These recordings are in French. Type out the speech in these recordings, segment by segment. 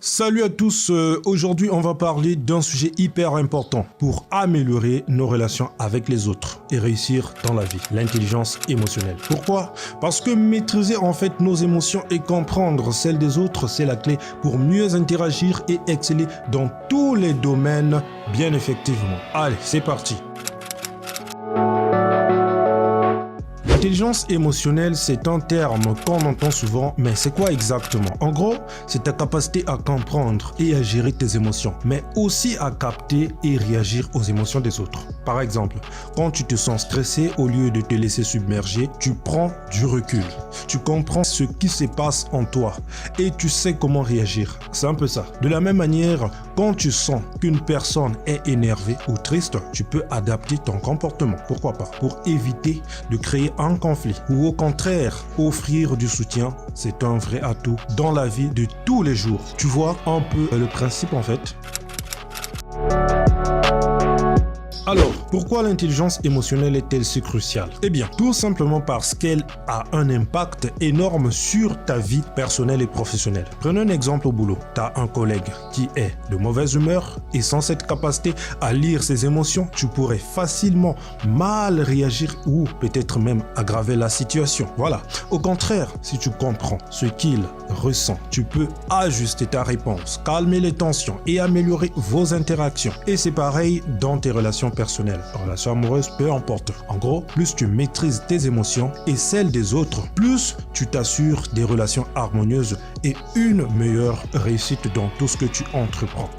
Salut à tous, aujourd'hui on va parler d'un sujet hyper important pour améliorer nos relations avec les autres et réussir dans la vie, l'intelligence émotionnelle. Pourquoi? Parce que maîtriser en fait nos émotions et comprendre celles des autres, c'est la clé pour mieux interagir et exceller dans tous les domaines bien effectivement. Allez, c'est parti! L'intelligence émotionnelle, c'est un terme qu'on entend souvent, mais c'est quoi exactement? En gros, c'est ta capacité à comprendre et à gérer tes émotions, mais aussi à capter et réagir aux émotions des autres. Par exemple, quand tu te sens stressé, au lieu de te laisser submerger, tu prends du recul. Tu comprends ce qui se passe en toi et tu sais comment réagir. C'est un peu ça. De la même manière, quand tu sens qu'une personne est énervée ou triste, tu peux adapter ton comportement. Pourquoi pas? Pour éviter de créer un conflit ou au contraire offrir du soutien, c'est un vrai atout dans la vie de tous les jours. Tu vois un peu le principe en fait. Alors, pourquoi l'intelligence émotionnelle est-elle si cruciale? Eh bien, tout simplement parce qu'elle a un impact énorme sur ta vie personnelle et professionnelle. Prenons un exemple au boulot. Tu as un collègue qui est de mauvaise humeur et sans cette capacité à lire ses émotions, tu pourrais facilement mal réagir ou peut-être même aggraver la situation. Voilà. Au contraire, si tu comprends ce qu'il ressent, tu peux ajuster ta réponse, calmer les tensions et améliorer vos interactions. Et c'est pareil dans tes relations personnelles, relations amoureuses, peu importe. En gros, plus tu maîtrises tes émotions et celles des autres, plus tu t'assures des relations harmonieuses et une meilleure réussite dans tout ce que tu entreprends.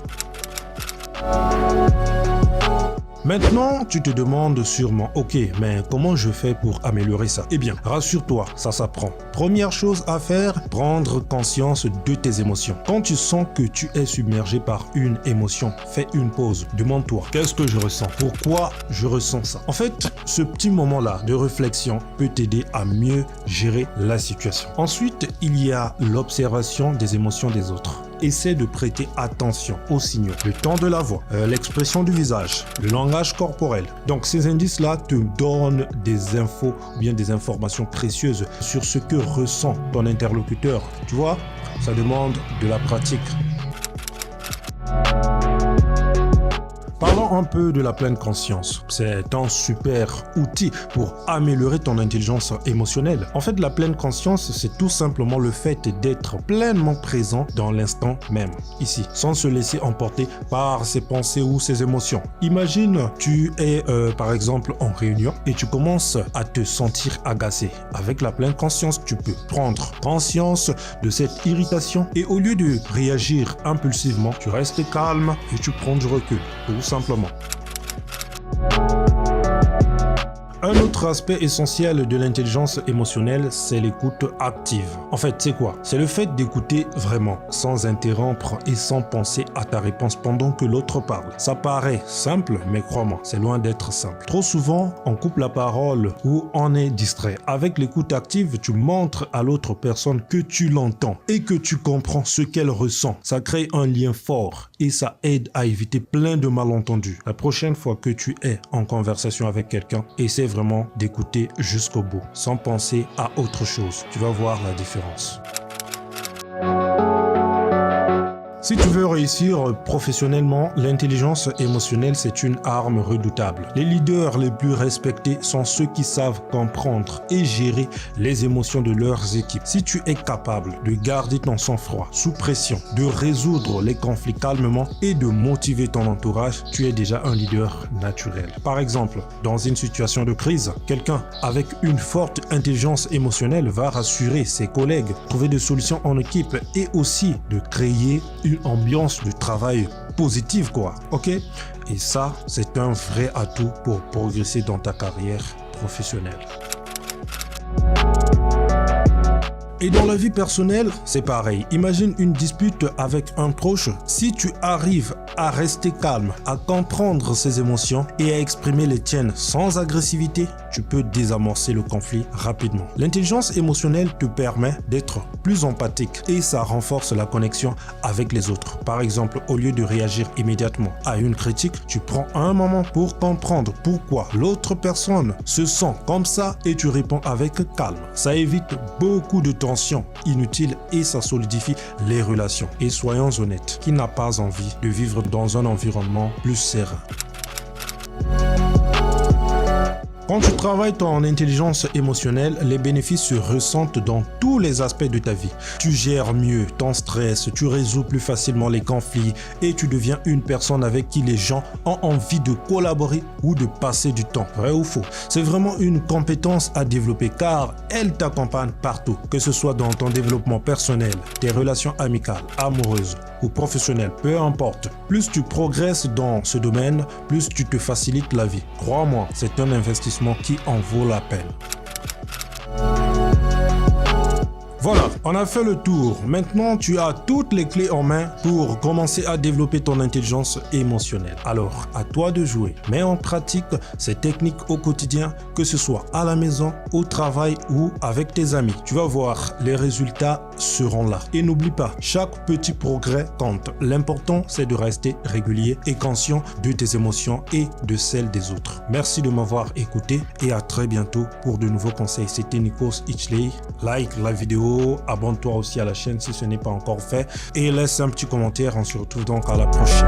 Maintenant, tu te demandes sûrement, ok, mais comment je fais pour améliorer ça? Eh bien, rassure-toi, ça s'apprend. Première chose à faire, prendre conscience de tes émotions. Quand tu sens que tu es submergé par une émotion, fais une pause. Demande-toi, qu'est-ce que je ressens? Pourquoi je ressens ça? En fait, ce petit moment-là de réflexion peut t'aider à mieux gérer la situation. Ensuite, il y a l'observation des émotions des autres. Essaie de prêter attention aux signaux, le ton de la voix, l'expression du visage, le langage corporel. Donc ces indices-là te donnent des infos ou bien des informations précieuses sur ce que ressent ton interlocuteur. Tu vois, ça demande de la pratique. Parlons un peu de la pleine conscience. C'est un super outil pour améliorer ton intelligence émotionnelle. En fait, la pleine conscience, c'est tout simplement le fait d'être pleinement présent dans l'instant même, ici, sans se laisser emporter par ses pensées ou ses émotions. Imagine, tu es par exemple en réunion et tu commences à te sentir agacé. Avec la pleine conscience, tu peux prendre conscience de cette irritation et au lieu de réagir impulsivement, tu restes calme et tu prends du recul. Tout simplement. Un autre aspect essentiel de l'intelligence émotionnelle, c'est l'écoute active. En fait, c'est quoi? C'est le fait d'écouter vraiment, sans interrompre et sans penser à ta réponse pendant que l'autre parle. Ça paraît simple, mais crois-moi, c'est loin d'être simple. Trop souvent, on coupe la parole ou on est distrait. Avec l'écoute active, tu montres à l'autre personne que tu l'entends et que tu comprends ce qu'elle ressent. Ça crée un lien fort et ça aide à éviter plein de malentendus. La prochaine fois que tu es en conversation avec quelqu'un, essaie vraiment d'écouter jusqu'au bout, sans penser à autre chose. Tu vas voir la différence. Si tu veux réussir professionnellement, l'intelligence émotionnelle, c'est une arme redoutable. Les leaders les plus respectés sont ceux qui savent comprendre et gérer les émotions de leurs équipes. Si tu es capable de garder ton sang-froid sous pression, de résoudre les conflits calmement et de motiver ton entourage, tu es déjà un leader naturel. Par exemple, dans une situation de crise, quelqu'un avec une forte intelligence émotionnelle va rassurer ses collègues, trouver des solutions en équipe et aussi de créer une ambiance de travail positive, quoi. Ok? Et ça, c'est un vrai atout pour progresser dans ta carrière professionnelle. Et dans la vie personnelle, c'est pareil. Imagine une dispute avec un proche. Si tu arrives à rester calme, à comprendre ses émotions et à exprimer les tiennes sans agressivité, tu peux désamorcer le conflit rapidement. L'intelligence émotionnelle te permet d'être plus empathique et ça renforce la connexion avec les autres. Par exemple, au lieu de réagir immédiatement à une critique, tu prends un moment pour comprendre pourquoi l'autre personne se sent comme ça et tu réponds avec calme. Ça évite beaucoup de temps tension inutile et ça solidifie les relations. Et soyons honnêtes, qui n'a pas envie de vivre dans un environnement plus serein? Quand tu travailles ton intelligence émotionnelle, les bénéfices se ressentent dans tous les aspects de ta vie. Tu gères mieux ton stress, tu résous plus facilement les conflits et tu deviens une personne avec qui les gens ont envie de collaborer ou de passer du temps. Vrai ou faux? C'est vraiment une compétence à développer car elle t'accompagne partout, que ce soit dans ton développement personnel, tes relations amicales, amoureuses ou professionnelles, peu importe. Plus tu progresses dans ce domaine, plus tu te facilites la vie. Crois-moi, c'est un investissement qui en vaut la peine. Voilà, on a fait le tour. Maintenant, tu as toutes les clés en main pour commencer à développer ton intelligence émotionnelle. Alors, à toi de jouer. Mets en pratique ces techniques au quotidien, que ce soit à la maison, au travail ou avec tes amis. Tu vas voir, les résultats seront là. Et n'oublie pas, chaque petit progrès compte. L'important, c'est de rester régulier et conscient de tes émotions et de celles des autres. Merci de m'avoir écouté et à très bientôt pour de nouveaux conseils. C'était Nikos Ichley. Like la vidéo. Abonne-toi aussi à la chaîne si ce n'est pas encore fait et laisse un petit commentaire. On se retrouve donc à la prochaine.